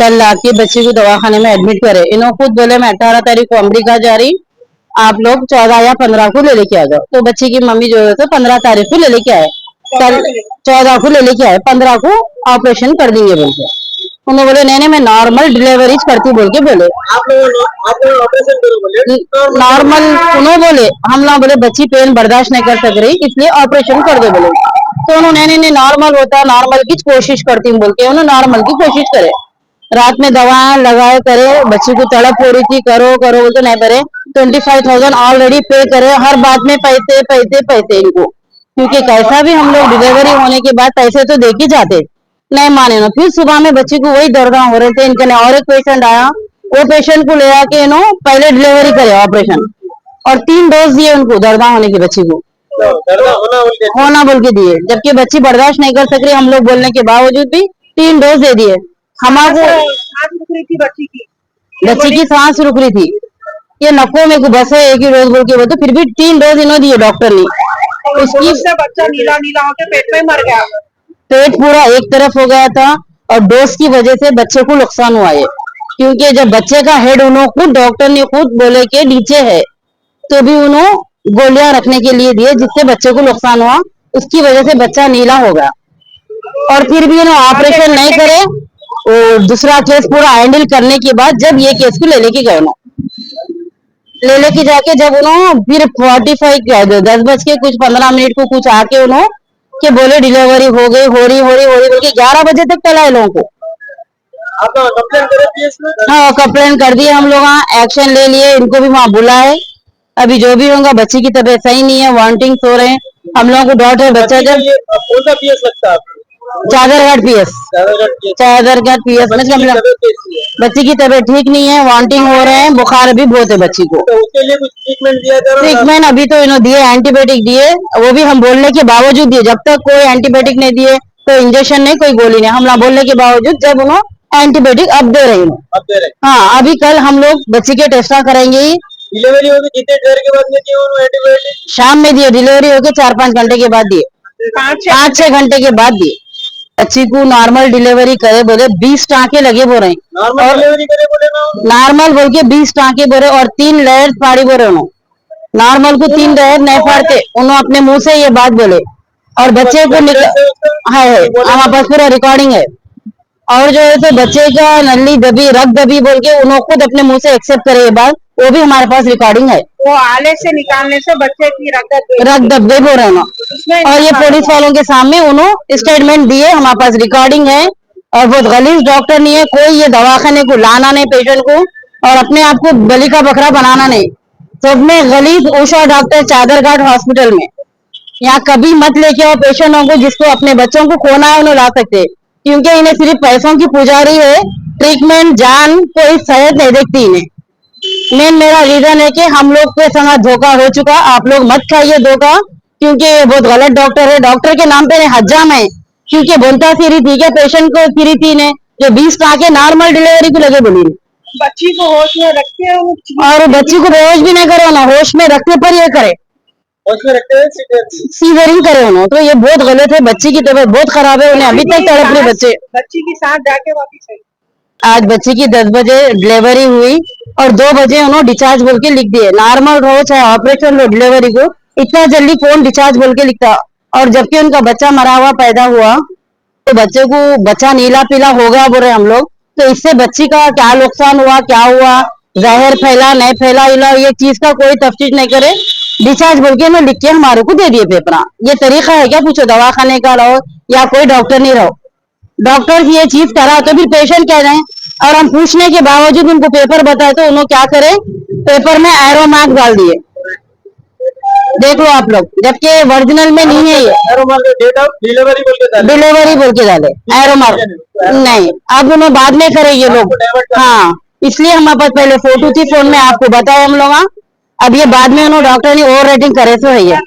कल लाके बच्चे को दवाखाने में एडमिट करे। इन्होंने खुद बोले मैं 18 तारीख को अमेरिका जा रही, आप लोग 14 या 15 को ले लेके आ जाओ। तो बच्चे की मम्मी जो है तो 15 तारीख को ले लेके आए, कल 14 को ले लेके आए, 15 को ऑपरेशन कर देंगे बोल के। उन्होंने बोले नहीं मैं नॉर्मल डिलीवरी करती बोल के बोले। आप लोग ऑपरेशन करो बोले नॉर्मल, उन्होंने बोले हम लोग बोले बच्ची पेन बर्दाश्त नहीं कर सक रही इसलिए ऑपरेशन कर दे बोले। तो उन्होंने नहीं नॉर्मल होता, नॉर्मल की कोशिश करती हूँ बोल के उन्होंने नॉर्मल की कोशिश करे। रात में दवा लगाए करे, बच्ची को तड़प हो रही थी, करो करो तो नहीं करे। 25,000 ऑलरेडी पे करे, हर बात में पैसे पैसे पैसे इनको, क्योंकि कैसा भी हम लोग डिलीवरी होने के बाद पैसे तो दे के जाते, नहीं माने ना। फिर सुबह में बच्ची को वही दर्द हो रहे थे इनके, और एक पेशेंट आया, वो पेशेंट को ले आके इन्हों पहले डिलीवरी करे ऑपरेशन, और 3 डोज दिए उनको दर्द होने की बच्ची को, होना बोल के दिए, जबकि बच्ची बर्दाश्त नहीं कर सक रही। हम लोग बोलने के बावजूद भी 3 डोज दे दिए। हमारे बच्ची की सांस रुक रही थी, ये नकों में को बस है एक ही डोज बोल के बोलते, फिर भी 3 डोज इन्होंने दिए डॉक्टर ने। उसकी बच्चा नीला नीला होकर पेट में मर गया, पेट पूरा एक तरफ हो गया था, और डोज की वजह से बच्चे को नुकसान हुआ है। क्योंकि जब बच्चे का हेड उन्होंने खुद डॉक्टर ने खुद बोले के नीचे है, तो भी उन्होंने गोलियां रखने के लिए दिए जिससे बच्चे को नुकसान हुआ, उसकी वजह से बच्चा नीला हो गया। और फिर भी उन्होंने ऑपरेशन नहीं करे, वो दूसरा केस पूरा हैंडल करने के बाद जब ये केस को ले लेके गए, ले लेके जाके जब उन्होंने फिर 45 10 बज के कुछ 15 मिनट को कुछ आके उन्होंने के बोले डिलीवरी हो गई, हो रही बोल के 11 बजे तक चला है लोगों को। हाँ कंप्लेन कर दिए हम लोग, एक्शन ले लिए, इनको भी वहाँ बुलाए। अभी जो भी होगा, बच्ची की तबीयत सही नहीं है, वांटिंग सो रहे हैं, हम लोगों को डॉट है। बच्चा जब कौन सा पीएस लगता है चादरघाट पीएस में कंप्लेन, बच्ची की तबीयत ठीक नहीं है, वांटिंग हो रहे हैं, बुखार भी बहुत है बच्ची को। तो उसके लिए कुछ ट्रीटमेंट दिया जा रहा है? ट्रीटमेंट अभी तो इन्होंने दिए, एंटीबायोटिक दिए, वो भी हम बोलने के बावजूद दिए। जब तक कोई एंटीबायोटिक नहीं दिए, कोई इंजेक्शन नहीं, कोई गोली नहीं, हम लोग बोलने के बावजूद जब उन्होंने एंटीबायोटिक अब दे रही। हाँ अभी कल हम लोग बच्ची के टेस्ट करेंगे। डिलीवरी होगी कितने देर के बाद में दिए एंटीबायोटिक? शाम में दिए, डिलीवरी होके 4-5 घंटे के बाद दिए, 5-6 घंटे के बाद दिए। बच्ची को नॉर्मल डिलीवरी करे बोले 20 टाँके लगे बोल रहे, नॉर्मल डिलीवरी करे बोले ना, नॉर्मल बोल के 20 टाँके बोले, और 3 लेयर फाड़ी बोले उन्होंने। नॉर्मल को 3 लेयर नहीं फाड़ते, उन्होंने अपने मुंह से ये बात बोले। और बच्चे को है हमारे पास पूरा रिकॉर्डिंग है। और जो है तो बच्चे का नली दबी, रक्त दबी बोल के उन्होंने खुद अपने मुंह से एक्सेप्ट करे ये बात, वो भी हमारे पास रिकॉर्डिंग है। वो आले से निकालने से बच्चे की रक्त दब गई बोल रहे हैं, और ये पुलिस वालों के सामने उन्होंने स्टेटमेंट दिए, हमारे पास रिकॉर्डिंग है। और बहुत गलीज डॉक्टर नहीं है कोई, ये दवाखाने को लाना नहीं पेशेंट को, और अपने आप को बलि का बकरा बनाना नहीं। सब में गलीज उषा डॉक्टर चादरघाट हॉस्पिटल में, यहाँ कभी मत लेके आओ पेशेंटों को, जिसको अपने बच्चों को खोना है उन्हें ला सकते, क्योंकि इन्हें सिर्फ पैसों की पुजारी है, ट्रीटमेंट जान कोई सेहत नहीं देखती इन्हें। मेन मेरा रीजन है कि हम लोग के संग धोखा हो चुका, आप लोग मत खाइए धोखा, क्योंकि ये बहुत गलत डॉक्टर है। डॉक्टर के नाम पे हजाम है, क्योंकि बोलता सीरी थी कि पेशेंट को सीरी थी ने जो 20 टाँके नॉर्मल डिलीवरी को लगे बोली, बच्ची को होश में रखते और बच्ची को बेहोश भी नहीं करे ना, होश में रखने पर ये करे, सीजरिंग करे उन्होंने। तो ये बहुत गलत है, बच्ची की तबीयत बहुत खराब है, उन्हें अभी तक तड़प रही बच्ची की सांस जाके वापिस है। आज बच्ची की 10 बजे डिलीवरी हुई, और 2 बजे उन्होंने डिस्चार्ज बोल के लिख दिए। नॉर्मल रो चाहे ऑपरेशन लो, डिलीवरी को इतना जल्दी कौन डिस्चार्ज बोल के लिखता। और जबकि उनका बच्चा मरा हुआ पैदा हुआ, तो बच्चे को बच्चा नीला पीला हो गया बोल रहे हम लोग। तो इससे बच्ची का क्या नुकसान हुआ, क्या हुआ, जहर फैला नहीं फैला, ये चीज का कोई तफ्तीश नहीं करे, डिस्चार्ज बोल के मैं लिख के हमारे को दे दिए पेपर। ये तरीका है क्या? पूछो दवाखाने का रहो या कोई डॉक्टर नहीं रहो, डॉक्टर ये चीज करा तो फिर पेशेंट कह रहे हैं, और हम पूछने के बावजूद उनको पेपर बताए तो उन्होंने क्या करे, पेपर में एरो मार्क डाल दिए। देख लो आप लोग, जबकि ओरिजिनल में नहीं है, ये डिलीवरी बोल के डाले एरो मार्क नहीं। अब उन्होंने बाद में करे ये लोग, हाँ इसलिए हमारे पास पहले फोटो थी फोन में, आपको बताओ हम लोग। अब ये बाद में उन्होंने डॉक्टर ने ओवर रेटिंग करे तो है ये।